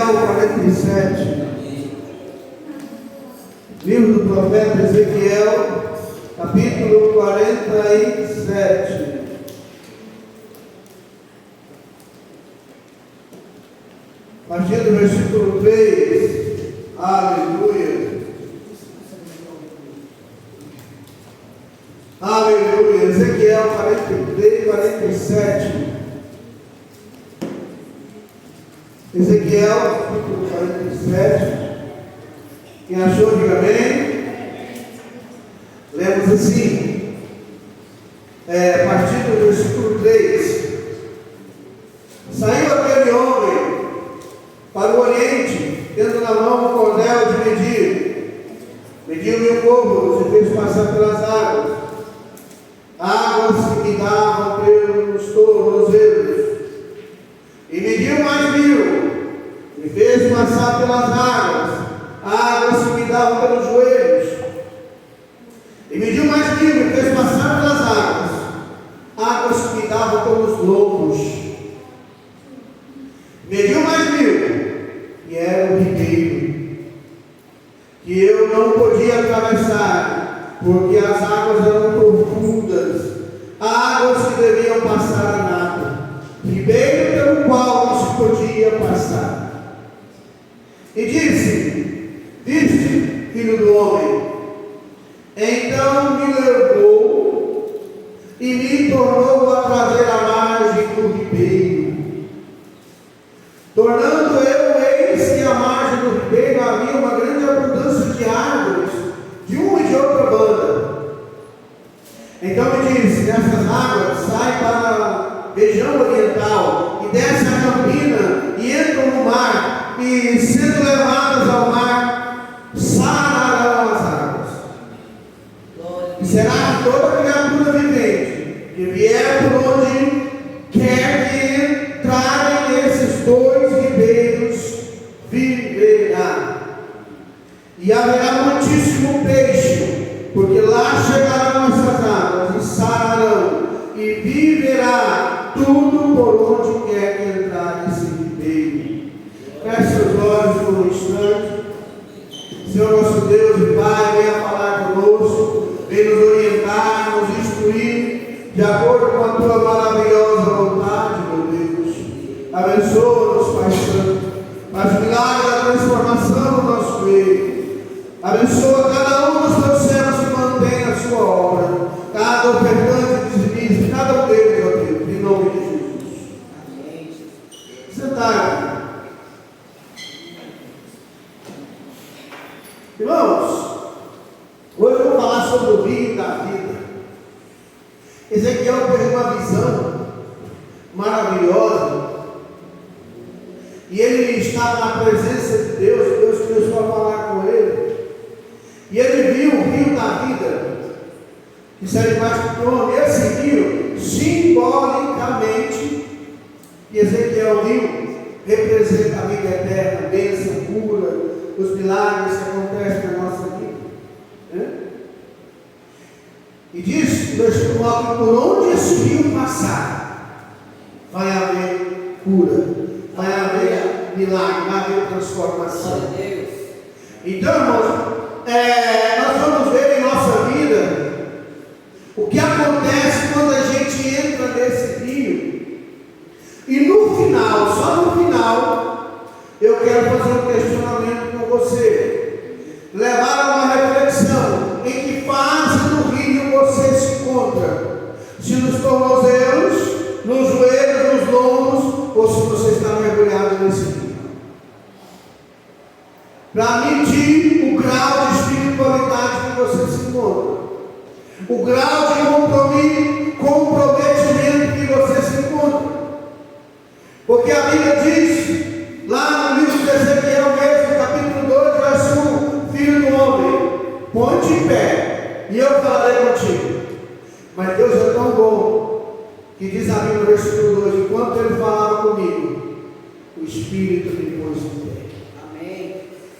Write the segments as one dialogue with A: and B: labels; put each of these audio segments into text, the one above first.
A: Ezequiel 47. Livro do profeta Ezequiel, capítulo 47. A partir do versículo 3. Aleluia. Aleluia. Ezequiel 43, 47. Ezequiel, capítulo 47. Quem achou, diga amém. Lemos assim, a partir do versículo 3. Saiu aquele homem para o oriente, tendo na mão um cordel de medir. Mediu 1000 côvados e fez passar pelas águas. Águas que me davam pelos tornozelos. E mediu mais 1000 e fez passar pelas águas. Águas que me davam pelos joelhos. E mediu mais 1000 e fez passar pelas águas. Águas que me davam pelos lombos. Mediu mais 1000 e era o ribeiro, que eu não podia atravessar, porque as águas eram profundas, águas que deviam passar a nada, ribeiro pelo qual não se podia passar. E disse: viste, filho do homem? Então me levou e me tornou a trazer a margem do ribeiro. Tornando eu, eis que à margem do ribeiro havia uma grande abundância de árvores, de uma e de outra banda. Então me disse: nessas águas sai para a região oriental, e desce a campina, e entram no mar, e sendo levadas ao mar, sararão as águas. E será que toda criatura vivente que vier por onde quer que entrarem nesses dois ribeiros viverá. E haverá muitíssimo peixe, porque lá chegarão essas águas e sararão, e viverá tudo por onde quer que entrar nesse ribeiro. Feche seus olhos por um instante. Senhor nosso Deus e Pai, venha falar conosco, venha nos orientar, nos instruir, de acordo com a tua maravilhosa vontade, meu Deus. Abençoa-nos, Pai Santo, faz o milagre da transformação no nosso meio. Abençoa cada um dos teus servos que mantém a sua obra, cada ofertante de dizimista, cada um deles, ó Deus, em nome de Jesus. Amém. Sentar. Irmãos, hoje eu vou falar sobre o rio da vida. Ezequiel teve uma visão maravilhosa, e ele estava na presença de Deus, e Deus começou a falar com ele, e ele viu o rio da vida, que serve mais que o nome. Esse rio, simbolicamente, que Ezequiel viu, representa a vida eterna, a bênção, cura, os milagres que acontecem na nossa vida, né? E diz no versículo 9: por onde esse rio passar, vai haver cura, vai haver milagre, vai haver transformação. Então, irmãos, nós vamos ver em nossa vida o que acontece quando a gente entra nesse rio. E no final, só no final, eu quero fazer um questionamento com você, levar a uma reflexão: em que fase do rio você se encontra? Se nos tornozelos, nos joelhos, nos lombos, ou se você está mergulhado nesse rio? Para medir o grau de espiritualidade que você se encontra, o grau de comprometimento que você se encontra. Porque a Bíblia diz, lá no livro de Ezequiel mesmo, capítulo 2, verso 1: filho do homem, ponte em pé, e eu falarei contigo. Mas Deus é tão bom, que diz a Bíblia no versículo 2: enquanto ele falava comigo, o Espírito me pôs em pé. Amém.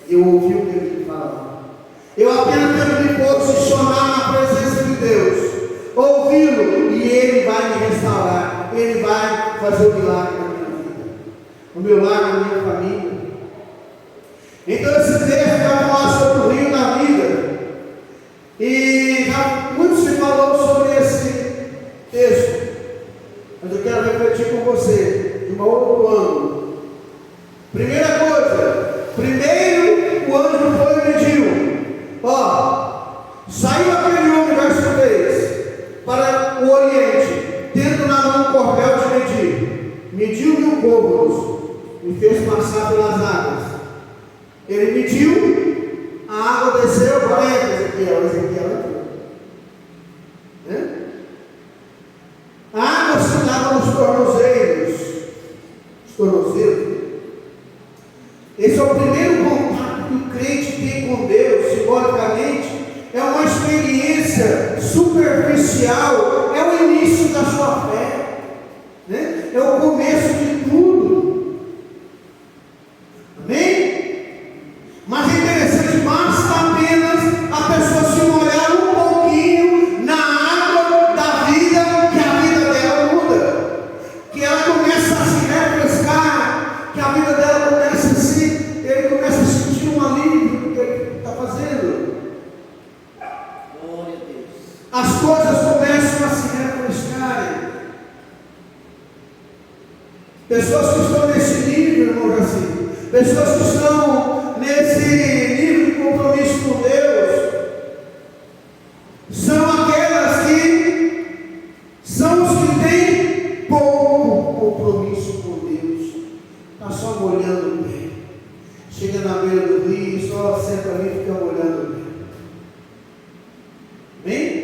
A: Eu ouvi o que ele falava. Eu apenas tenho que me posicionar na presença de Deus, ouvi-lo, e ele vai me restaurar, ele vai fazer o milagre na minha vida, no meu lar, na minha família. Primeira coisa, primeiro o anjo foi e mediu. Saiu aquele homem, verso 3, para o oriente, tendo na mão um cordel de medir. Mediu 1000 côvados e fez passar pelas águas. Ele mediu, a água desceu, agora Ezequiel entrou. A água se dava nos tornozelos. Esse é o primeiro contato que o crente tem com Deus, simbolicamente. É uma experiência superficial, é o início da sua fé, é o começo de tudo. Amém? Mas é interessante, basta apenas a pessoa se molhar um pouquinho na água da vida, que a vida dela muda, que ela começa a se refrescar, que a vida dela começa a ele começa a sentir um alívio do que ele está fazendo. As coisas começam a se refrescarem. Pessoas que estão nesse nível, irmão Jacinto, pessoas que estão nesse nível de compromisso com Deus, são aquelas que são os que têm pouco compromisso com Deus. Está só molhando o pé. Chega na beira do rio e só senta ali e fica molhando o pé. Amém?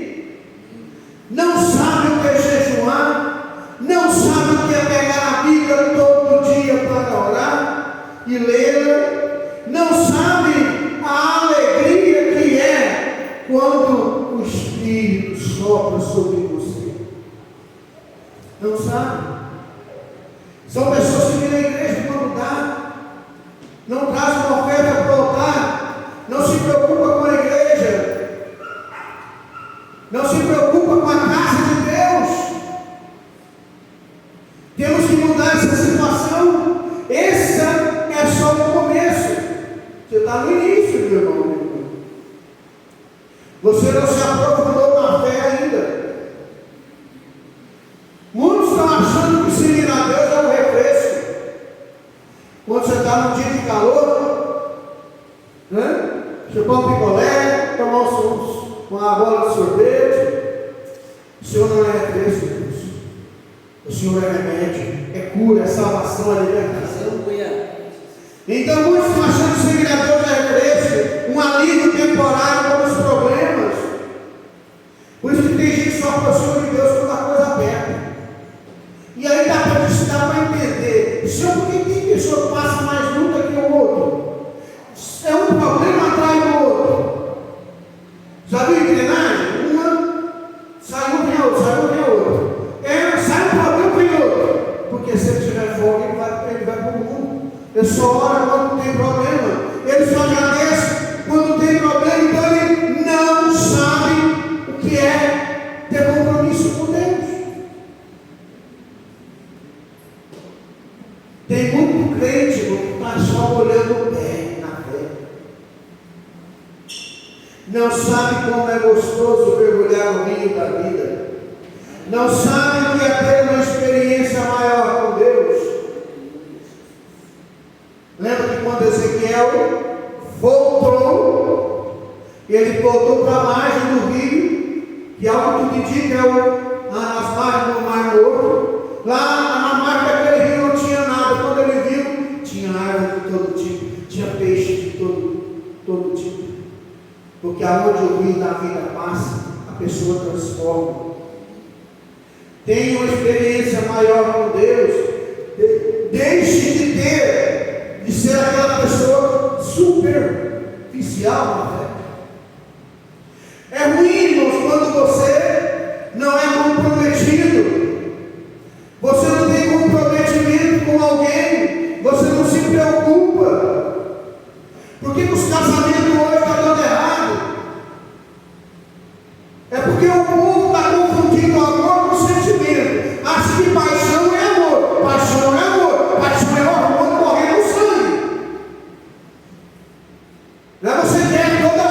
A: Não sabe o que é jejuar, não sabe o que é pegar a Bíblia todo dia para orar e lê-la, não sabe a alegria que é quando o Espírito sopra sobre você. Não sabe. São pessoas que vêm na igreja quando dá, não trazem uma oferta para o altar, não se preocupa com a igreja, não se preocupa com a casa de Deus. Temos que mudar essa situação. Esse é só o começo. Você está no início, meu irmão. Você não se aprofundou na fé ainda. Muitos estão achando que seguir a Deus é um refresco. Quando você está num dia de calor, chupar um picolé, tomar uma bola de sorvete. O Senhor não é refresco, Deus. O Senhor é remédio, é cura, é salvação, é libertação. Então muitos estão achando que seguir a Deus é refresco, um alívio temporário para os problemas. Por isso que tem gente que só aproxima de Deus quando a coisa aperta. E aí dá para entender. Senhor, por que tem pessoa que passa mais luta que o outro? É um problema atrás do outro. Já viu engrenagem? Uma sai um, vem a outra, sai um, vem a outra. Sai um problema, vem outro. Porque se ele tiver fogo, ele vai para o mundo. Ele só ora quando tem problema. Ele só agradece quando tem problema. Então ele não sabe o que é ter compromisso com Deus. Tem muito crente que está só olhando o pé na fé. Não sabe como é gostoso mergulhar no rio da vida. Não sabe o que é ter uma experiência maior com Deus. Lembra que quando Ezequiel voltou, ele voltou para a margem do rio, que algo que indica as margens do Mar Morto. Lá na margem daquele rio não tinha nada. Quando ele viu, tinha árvore de todo tipo, tinha peixe de todo tipo. Porque aonde o rio da vida passa, a pessoa transforma. Tenha uma experiência maior com Deus. Deixe de ser aquela pessoa superficial na fé. É ruim, irmãos, quando você não é comprometido. Você não tem comprometimento com alguém. Você não se preocupa. Por que os casamentos hoje estão dando errado? É porque o povo está confundindo amor com sentimento. Acha que paixão é amor. Paixão é amor. Paixão é o hormônio correndo no sangue. Você quer toda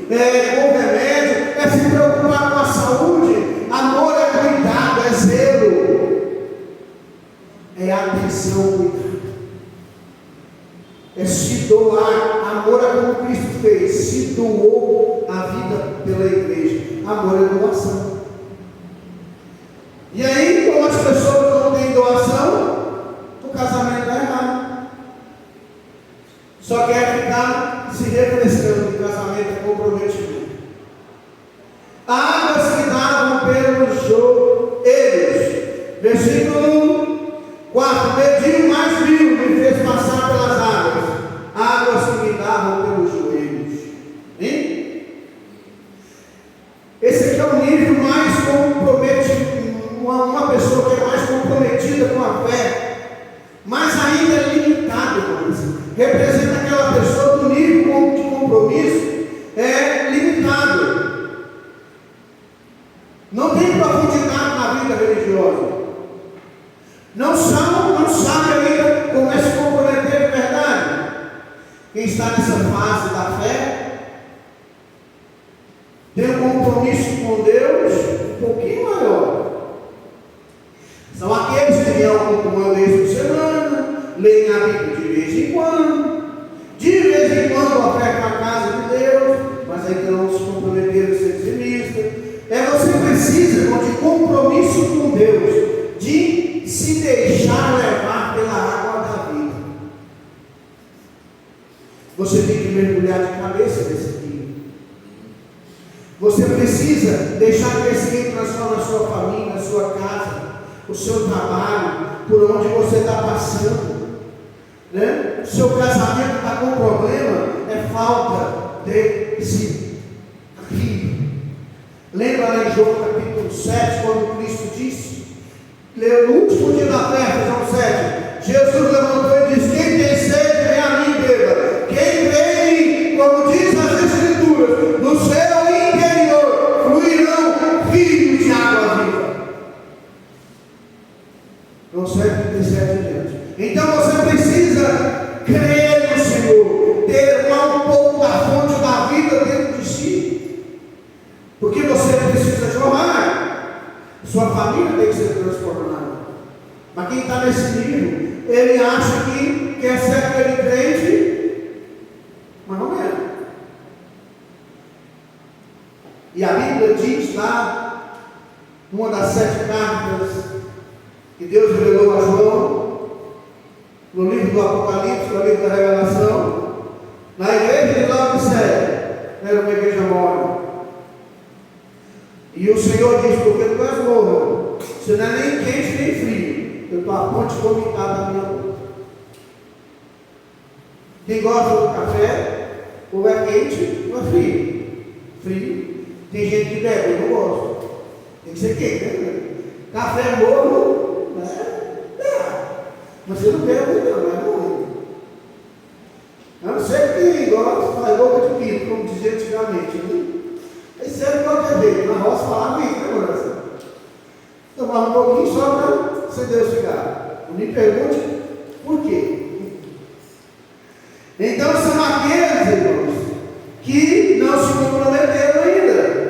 A: com remédio, é se preocupar com a saúde. Amor é cuidado, é zelo, é atenção, cuidado, é se doar. Amor é como Cristo fez, se doou a vida pela igreja. Amor é doação. E aí, como as pessoas não têm doação, o casamento está errado. Só quer ficar se refrescando de casamento e comprometimento. Águas que davam pelos joelhos. Versículo 4. Mediu mais viu, me fez passar pelas águas. Águas que me davam pelos joelhos. Hein? Esse aqui é o nível mais comprometido. Uma pessoa que é mais comprometida com a fé, mas ainda é limitada, irmãos. Representa aquela pessoa do nível de compromisso limitado. Não tem profundidade na vida religiosa. Não sabe ainda como é se comprometer de verdade. Quem está nessa fase da fé tem um compromisso com Deus um pouquinho maior. São aqueles que vêm uma vez por semana, leem a Bíblia de vez em quando, ofertam a casa de Deus, mas ainda não se comprometeram a ser dizimistas. Você precisa, irmão, de compromisso com Deus, de se deixar levar pela água da vida. Você tem que mergulhar de cabeça nesse rio. Você precisa deixar que esse rio transforme a sua família, a sua casa, o seu trabalho, por onde você está passando, né? O seu casamento está com problema, é falta desse rio. Lembra lá em João capítulo 7, quando Cristo disse, no último dia da festa, João 7, Jesus levantou e disse: quem tem sede, vem a mim e beba. Quem crê, como diz as Escrituras, no seu interior fluirão rios de água viva. Não serve 37 adiante. Então você precisa crer no Senhor, ter um pouco da fonte da vida dentro de si, porque você precisa jorrar. Sua família tem que ser transformada. Mas quem está nesse nível, ele acha que quer ser aquele crente, mas não é. E a Bíblia diz lá, numa das 7 cartas que Deus revelou a João, no livro do Apocalipse, no livro da Revelação, na igreja de Laodiceia, era uma igreja morna. E o Senhor diz: porque tu és morno, você não é nem quente nem frio, eu estou a ponte vomitada da minha boca. Quem gosta do café, ou é quente ou é frio. Frio. Tem gente que bebe, eu não gosto. Tem que ser quente, né? Café morno, mas você não bebe, não é bom. A não ser que gosta, faz boca de pinto, como dizia antigamente. Né? Aí serve de qualquer jeito, na roça falava isso, né, moça? Tomava um pouquinho só para acender o cigarro. Não me pergunte por quê. Então são aqueles, irmãos, que não se comprometeram ainda.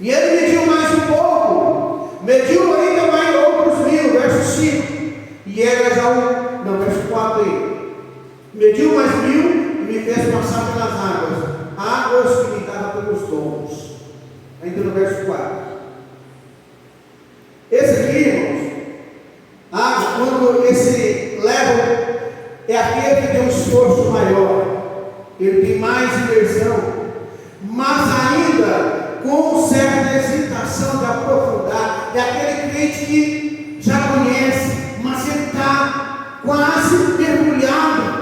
A: E ele mediu mais um pouco, mediu ainda mais outros 1000, verso 5. E era já verso 4 aí. Mediu mais 1000 e me fez passar pelas águas. Águas que me davam pelos dons. Ainda no verso 4. Esse aqui, irmãos, quando esse level é aquele que tem um esforço maior, ele tem mais imersão, mas ainda com certa hesitação de aprofundar. É aquele crente que já conhece, mas ele está quase mergulhado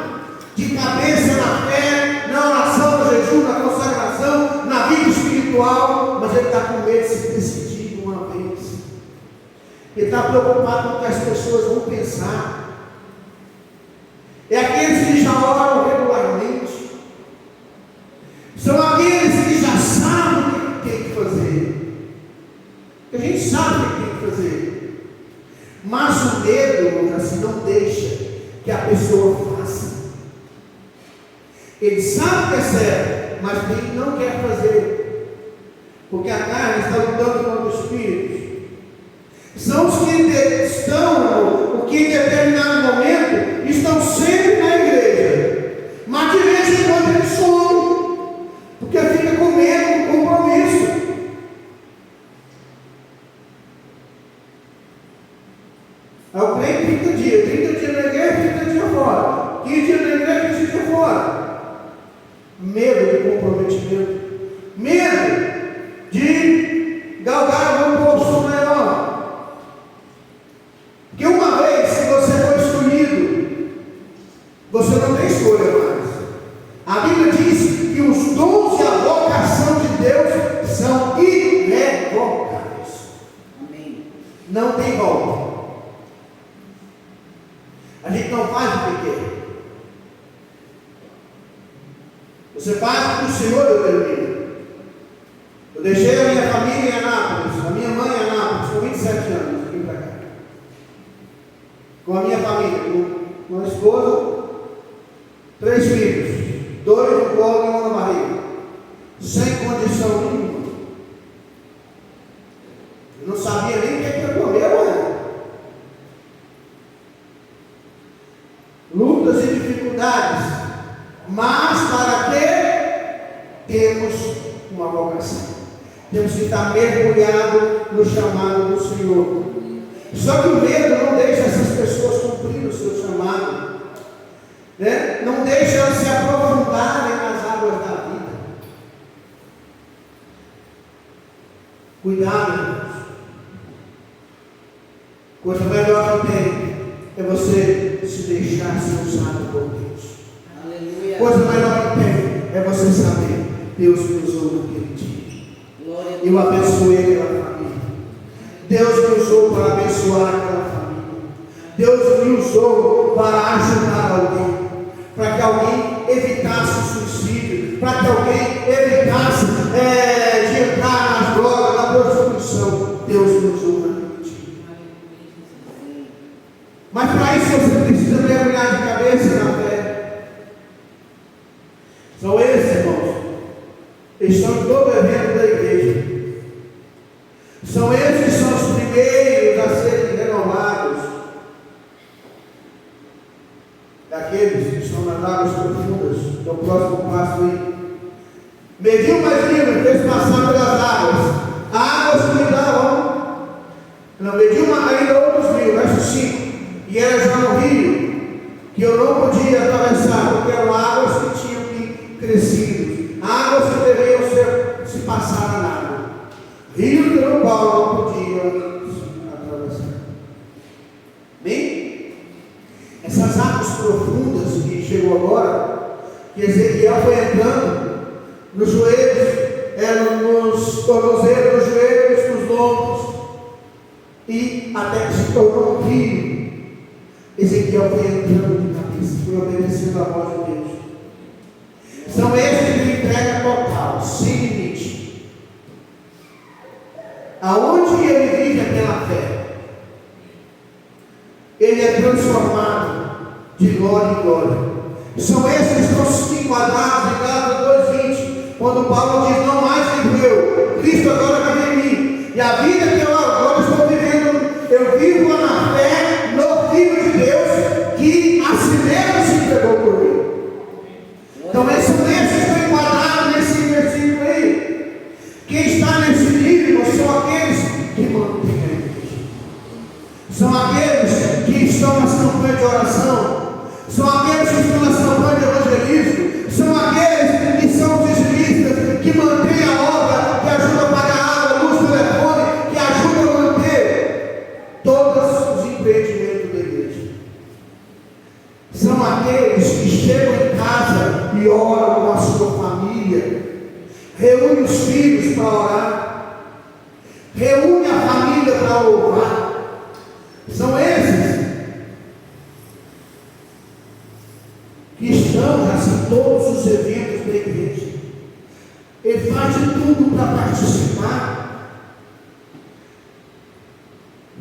A: de cabeça na fé, na oração, no jejum, na consagração, na vida espiritual, mas ele está com medo de se decidir de uma vez. Ele está preocupado com o que as pessoas vão pensar. É aqueles que já oram regularmente. São aqueles que já sabem o que tem que fazer. A gente sabe o que tem que fazer. Mas o medo, assim, não deixa que a pessoa faça. Ele sabe que é certo, mas quem não quer fazer, porque a carne está lutando contra os espíritos. São os que estão, o que em determinado momento estão sempre na igreja, mas de vez em quando eles somem, porque fica com medo do compromisso. Aí o crente 30 dias na igreja, 30 dias fora, 15 dias na igreja, 15 dias fora. Medo de comprometimento, medo de galgar um posto maior. Porque uma vez que você foi escolhido, você não tem escolha mais. A Bíblia diz que os dons e a vocação de Deus são irrevogáveis. Amém. Não tem volta. A gente não faz o que quer. Você faz o que o Senhor determina. Eu deixei a minha família em Anápolis, a minha mãe em Anápolis, com 27 anos, vim para cá. Com a minha família, com a esposa, 3 filhos, 2 no colo e 1 na barriga, sem condição nenhuma. Eu não sabia nem o que ia comer amanhã. Lutas e dificuldades, mas para que temos uma vocação? Temos que estar mergulhados no chamado do Senhor. Só que o medo não deixa essas pessoas cumprir o seu chamado, né? Não deixa elas se aprofundarem nas águas da vida. Cuidado, irmãos. Coisa melhor que tem é você se deixar ser usado por Deus. Aleluia. Coisa melhor que tem é você saber: Deus me usou naquele dia. Eu abençoei aquela família. Deus me usou para abençoar aquela família. Deus me usou para ajudar alguém, para que alguém evitasse o suicídio, para que alguém evitasse de entrar nas drogas, na prostituição. Deus me usou naquele dia. Mas para isso você precisa mergulhar de cabeça na fé. São esses, irmãos, eles estão em todo evento da igreja. São esses que são os primeiros a serem renovados. Daqueles que estão nas águas profundas, no próximo passo aí. Mediu mais livre, fez passar pelas águas. Águas que me davam. Não, mediu ainda outros rios, verso 5. E era já no rio, que eu não podia atravessar, porque eram águas que tinham que crescido. Águas que deveriam se passar na água. Rio pelo qual não podia atravessar. Bem, essas águas profundas que chegou agora, que Ezequiel foi entrando nos joelhos, nos tornozelos, nos joelhos, nos lombos, e até que se tornou um rio. Ezequiel foi entrando de cabeça, foi obedecendo a voz de Deus. São esses que entrega total, sem limite. Aonde ele vive pela fé, ele é transformado de glória em glória. São esses que estão enquadrados em Gálatas 2:20, quando Paulo diz: não mais vivo eu, Cristo agora vive em mim. E a vida que eu agora estou vivendo, eu vivo na fé no Filho de Deus, que a si mesmo se entregou por mim. Então esses são esses que estão enquadrados nesse versículo aí. Quem está nesse nível são aqueles que mantêm a igreja. São aqueles que estão nas campanhas de oração. São aqueles que estão nas campanhas de evangelismo. São aqueles que são dizimistas, que mantêm a obra, que ajudam a pagar água, luz, telefone, que ajudam a manter todos os empreendimentos da igreja. São aqueles que chegam em casa e oram com a sua família. Reúne os filhos para orar, reúne a família para louvar. São esses que estão em todos os eventos da igreja. Ele faz de tudo para participar.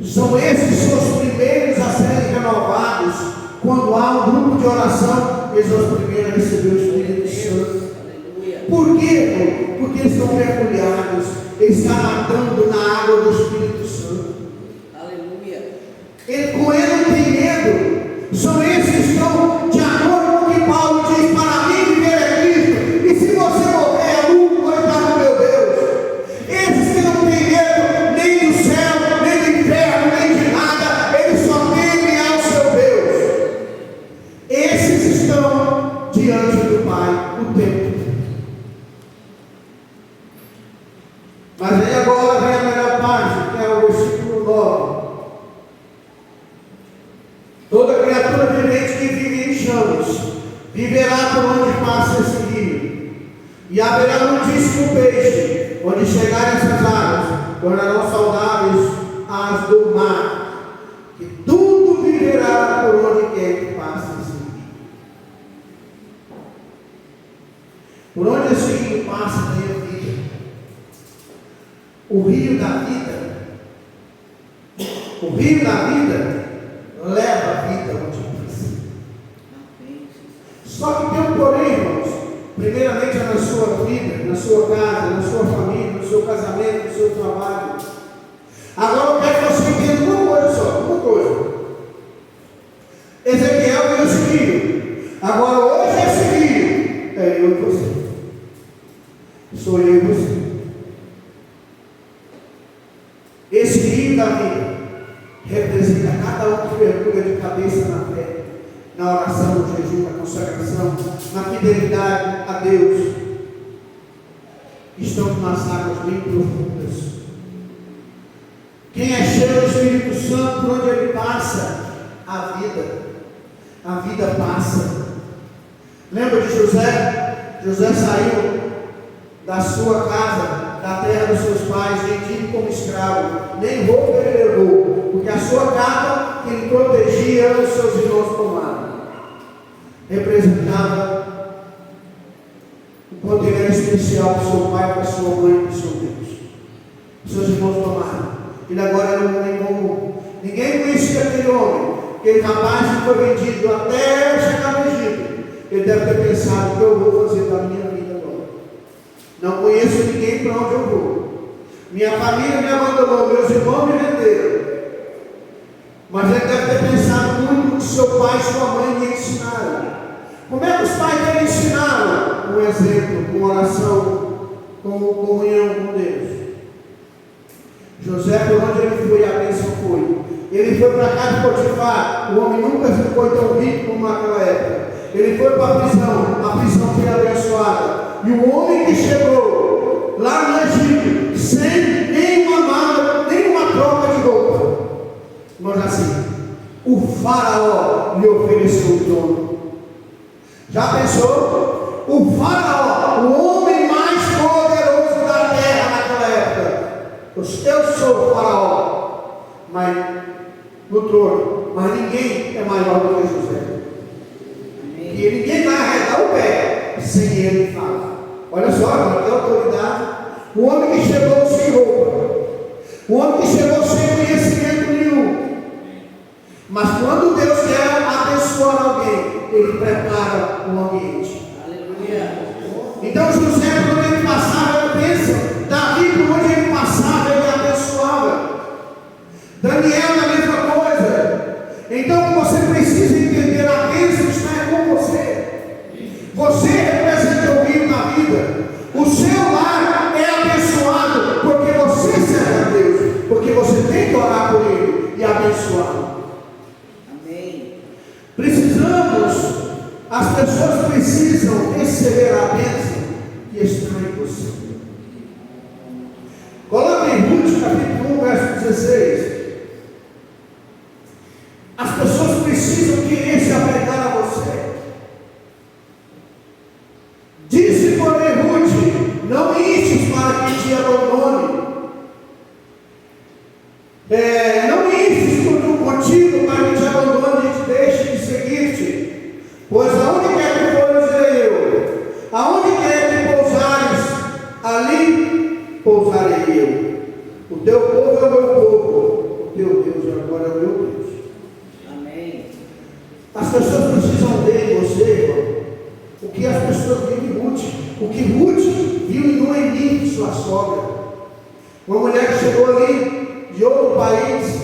A: São esses que são os primeiros a serem renovados. Quando há um grupo de oração, eles são os primeiros a receber o Espírito Santo. Por quê, irmão? Porque eles estão mergulhados, eles estão nadando na água do Espírito Santo.
B: Aleluia.
A: Com ele não tem medo. São esses que estão de acordo com o que Paulo diz: para mim viver é Cristo, e se você morrer é lucro, coitado meu Deus. Esses que não têm medo nem do céu, nem do inferno, nem de nada, eles só temem ao seu Deus. Esses estão diante do Pai o tempo. Mas aí agora vem a melhor parte, que é o versículo 9. Toda criatura vivente que vive em chamas viverá por onde passa esse rio, e haverá muitíssimo peixe, onde chegarem essas águas, tornarão saudáveis as do mar, que tudo viverá por onde quer que passe esse rio. Por onde esse rio passa tem a vida. O rio da vida, leva a vida onde precisa. Só que tem um porém, irmãos. Primeiramente é na sua vida, na sua casa, na sua família, no seu casamento, no seu trabalho. Agora eu quero que você entenda uma coisa só, uma coisa. Ezequiel viu esse rio. Agora hoje esse rio é eu e você. Sou eu e você. Esse rio da vida representa cada um que mergulha de cabeça na fé, na oração, no jejum, na consagração, na fidelidade a Deus. Estão nas águas bem profundas. Quem é cheio do Espírito Santo, por onde ele passa, a vida passa. Lembra de José? José saiu da sua casa, da terra dos seus pais, vendido como escravo, nem roupa ele levou, porque a sua capa que ele protegia os seus irmãos tomaram. Representava o poder especial do seu pai, da sua mãe e do seu Deus. Os seus irmãos tomaram. Ele agora era um homem comum. Ninguém conhecia aquele homem, aquele rapaz que foi vendido até chegar no Egito. Ele deve ter pensado: o que eu vou fazer da minha vida? Não conheço ninguém para onde eu vou. Minha família me abandonou, meus irmãos me venderam. Mas ele deve ter pensado muito no que seu pai e sua mãe lhe ensinaram. Como é que os pais dele ensinaram? Com exemplo, com oração, com comunhão com Deus. José, por onde ele foi, a bênção foi. Ele foi para a casa de Potifar. O homem nunca ficou tão rico como naquela época. Ele foi para a prisão foi abençoada. E o homem que chegou lá no Egito, sem nenhuma mala, nenhuma troca de roupa, mas assim, o faraó lhe ofereceu o trono. Já pensou? O faraó, o homem mais poderoso da terra naquela época. Eu sou o faraó, mas no trono, mas ninguém é maior do que José. E ninguém vai arredar o pé sem ele falar. Olha só, agora tem autoridade. O homem que chegou sem roupa, o homem que chegou sem conhecimento nenhum. Mas quando Deus quer abençoar alguém, ele prepara o ambiente. Aleluia. Então José, quando ele passava, era bênção. Davi, por onde ele passava, ele abençoava. Daniel, a mesma coisa. Então você precisa entender: a bênção está com você. Você representa o rio da vida. O seu lar é abençoado porque você serve a Deus, porque você tem que orar por ele e abençoá-lo. Amém. As pessoas precisam receber a bênção que está em você. Coloque em Ruth, capítulo 1, verso 16. As pessoas precisam querer se apegar a você. Disse, porém, Ruth: não instes para que te abandone. Não instes contigo para que te abandone e te deixe de seguir-te. Pois aonde quer que fores, irei eu. Aonde quer que pousares, ali pousarei eu. O teu povo é o meu povo. O teu Deus agora é o meu Deus. Amém. As pessoas precisam ver em você, irmão, o que as pessoas vivem Ruth, o que Ruth viu em Noemi, sua sogra. Uma mulher que chegou ali de outro país,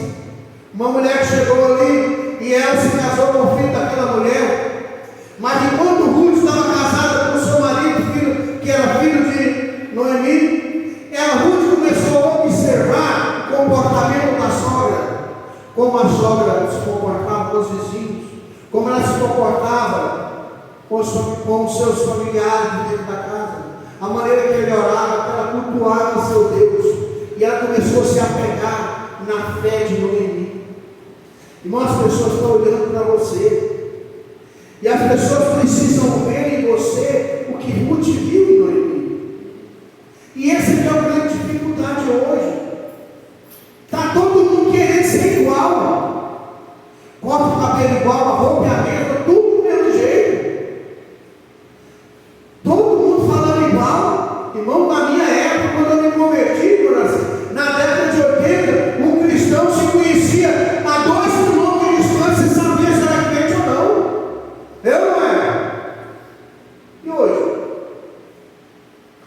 A: uma mulher que chegou ali e ela se casou com o filho daquela mulher. Mas enquanto Ruth estava casada com seu marido, que era filho de Noemi, Ruth começou a observar o comportamento da sogra, como a sogra se comportava com os vizinhos, como ela se comportava com os seus familiares dentro da casa, a maneira que ele orava, que ela cultuava seu Deus. E ela começou a se apegar na fé de Noemi. Irmão, as pessoas estão olhando para você. E as pessoas precisam ver em você o que Ruth viu em Noemi. E essa é a grande dificuldade hoje. Está todo mundo querendo ser igual. Corta o cabelo igual, a roupa é a mesma, tudo do mesmo jeito. Todo mundo falando igual. Irmão, na minha época, quando eu me converti, na década de 80, um cristão se conhecia a 2 quilômetros de distância e sabia se era crente ou não. Eu não era. E hoje?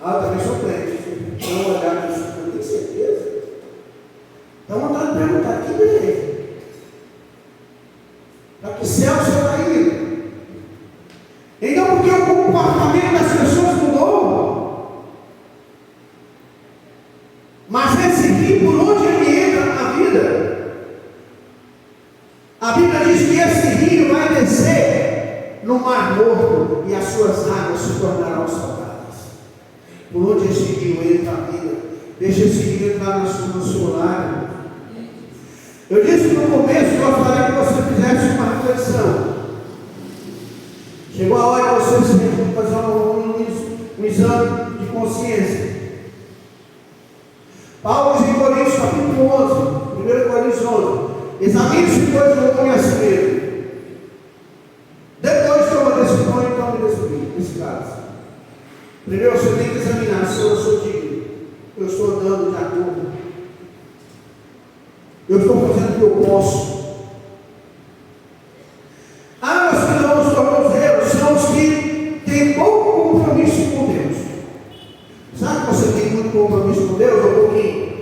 A: Eu também sou crente. Não olhar nisso, eu tenho certeza. Então, vontade de perguntar: que igreja? Para que céu você está indo? Então, porque o comportamento das pessoas mudou. Mas esse rio, por onde ele entra na vida, a Bíblia diz que esse rio vai descer no Mar Morto e as suas águas se tornarão salgadas. Por onde esse rio entra na vida, deixa esse rio entrar no seu lar. Eu disse no começo que eu gostaria que você fizesse uma reflexão. Chegou a hora de você fazer um exame de consciência. Paulo diz em Coríntios capítulo 11, 1 Coríntios 11: examine-se, pois, o homem a si mesmo. Depois toma decisão e tome decisão, nesse caso. Primeiro você tem que examinar se eu sou digno, eu estou andando de acordo, eu estou fazendo o que eu posso. Os que não os tornozeiros são os que têm pouco compromisso com Deus. Sabe que você tem muito compromisso com Deus? Ou pouquinho?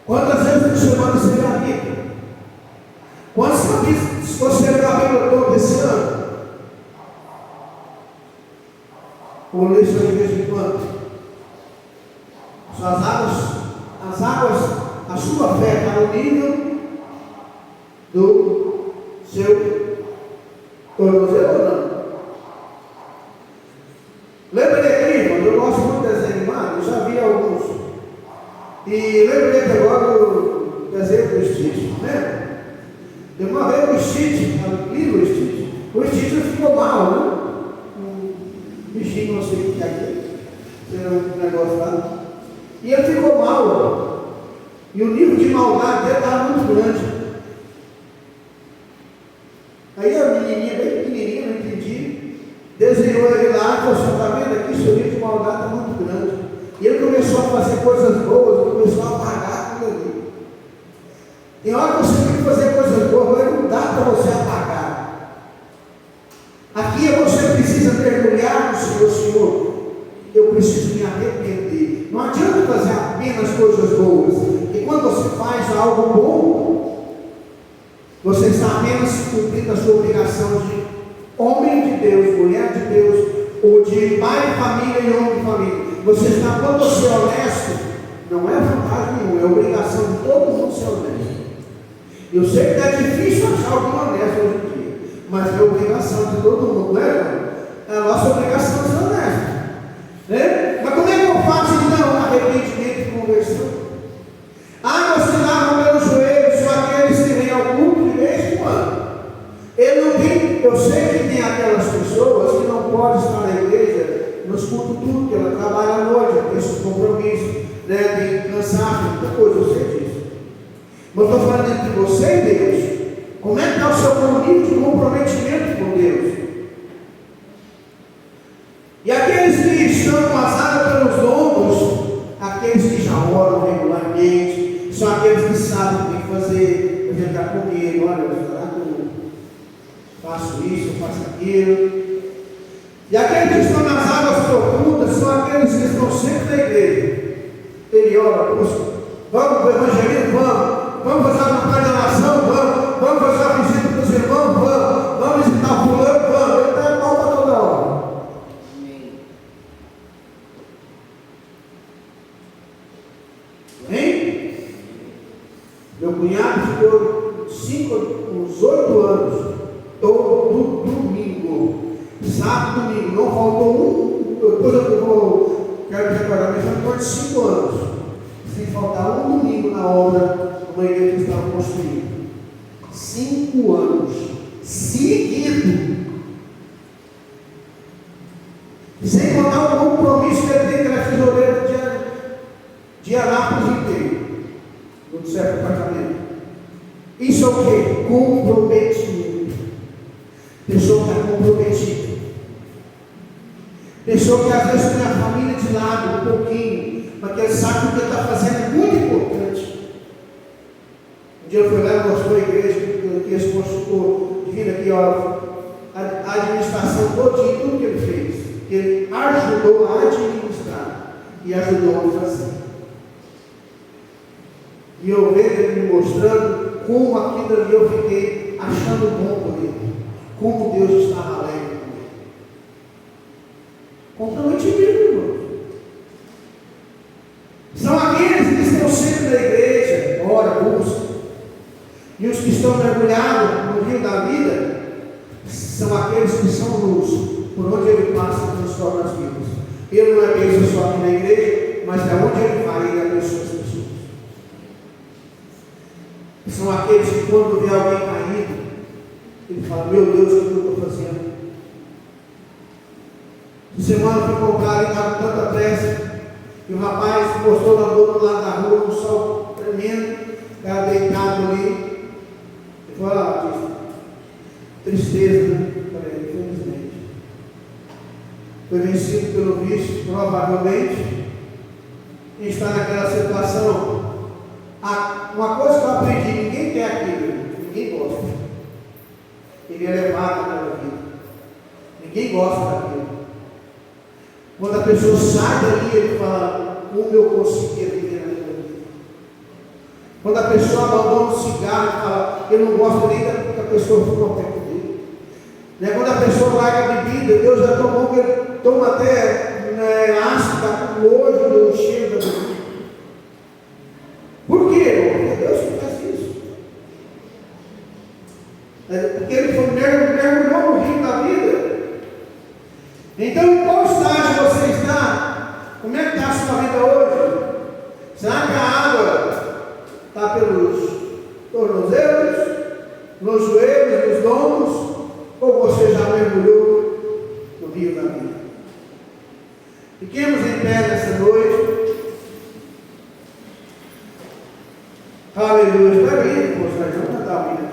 A: Quantas vezes por semana você lê a Bíblia? Quantas vezes você lê a Bíblia toda esse ano? Ou lê isso de vez em quando? As águas, a sua fé está no nível do seu tornozelo ou não? Lembra de Clima? Eu gosto muito de desenho animado, eu já vi alguns. E lembrei agora do desenho do Stitch, né? De uma vez o Stitch, o Stitch ficou mal, né? Um bichinho, não sei o que é aqui, era um negócio lá. E ele ficou mal, e o nível de maldade dele estava muito grande. Aí a menininha, bem pequenininha, não entendi, desenhou ele lá e falou assim: está vendo aqui, seu nível de maldade está muito grande. E ele começou a fazer coisas boas, começou a apagar aquilo ali. Tem hora que você tem que fazer coisas boas, mas não dá para você apagar. Aqui você precisa mergulhar no Senhor. Eu preciso me arrepender. Não adianta fazer apenas coisas boas, porque quando você faz algo bom, você está apenas cumprindo a sua obrigação de homem de Deus, mulher de Deus, ou de pai de família e homem de família. Você está, quando você é honesto, não é vantagem nenhuma, é obrigação de todo mundo ser honesto. Eu sei que é difícil achar alguém honesto hoje em dia, mas é obrigação de todo mundo, não é? É a nossa obrigação de ser honesto, né? Mas como é que eu faço então arrependimento e conversão? Você lava pelos joelhos, só aqueles que vêm ao culto de vez em quando. Ele não tem, eu sei que tem aquelas pessoas que não podem estar na igreja nos cultos tudo, porque ela trabalha à noite, tem seus compromissos, né, tem cansaço, muita coisa, eu sei disso. Mas eu estou falando entre você e Deus. Como é que está o seu nível de comprometimento com Deus? E aqueles que estão passados pelos lombos, aqueles que já oram regularmente, são aqueles que sabem o que fazer, por exemplo, está comigo, olha, será que eu faço isso, eu faço aquilo. profundas são aqueles que estão sempre na igreja. Ele ora, busca. Vamos para o evangelismo? Vamos fazer a vontade da nação? Vamos fazer a visita dos irmãos? Vamos visitar fulano? Vamos. Ele está mal para toda hora. Hein? Meu cunhado ficou uns 8 anos, todo domingo, sábado, domingo, não faltou depois eu quero me recordar, mas já foi 5 anos, sem faltar um domingo na obra, uma igreja que estava construindo. 5 anos, seguido. Sem contar o compromisso que ele tem que ele é tesoureiro de Anápolis inteiro, no certo departamento. Isso é o que? Comprometimento. Pessoa que está comprometida. Pessoa que às vezes tem a família de lado um pouquinho, mas que ele sabe que o que ele está fazendo é muito importante. Um dia eu fui lá e mostrou a igreja, que esse consultor vindo aqui, ó, a administração todinha, tudo que ele fez. Que ele ajudou a administrar e ajudou a fazer. E eu vendo ele me mostrando como aquilo ali eu fiquei achando bom por ele. Como Deus estava alegre com ele. Comprometimento, irmão. São aqueles que estão sempre na igreja, ora, busca. E os que estão mergulhados no rio da vida são aqueles que são luz. Por onde ele passa, transforma as vidas. Ele não é bênção só aqui na igreja, mas é onde ele vai, ele abençoa as pessoas. São aqueles que quando vê alguém caído, ele fala, meu Deus, o que eu estou fazendo? Essa semana eu fui comprar ali, estava com tanta pressa, e o rapaz postou na boca lá da rua, um sol tremendo, o cara deitado ali. Ele falou, tristeza, né? Para ele, infelizmente. Foi vencido pelo vício, provavelmente, e está naquela situação. Uma coisa que eu aprendi, ninguém quer aquilo, ninguém gosta. Ele é levado naquela vida. Ninguém gosta daquilo. Quando a pessoa sai dali, ele fala, como eu conseguia viver naquela vida? Quando a pessoa abandona o cigarro, ele fala, eu não gosto nem que a pessoa fuma perto dele. Quando a pessoa larga a bebida, Deus já tomou que ele toma até ácido, está com nojo do cheiro da bebida. Por quê? Porque Deus que faz isso. Porque ele foi mergulhou no rio da vida. Então, em qual estágio você está? Como é que está a sua vida hoje? Será que a água está pelos tornozelos, nos joelhos, nos lombos? Ou você já mergulhou no rio da vida? Fiquemos em pé nessa noite. Aleluia. Espera aí, poxa, vamos cantar a vida.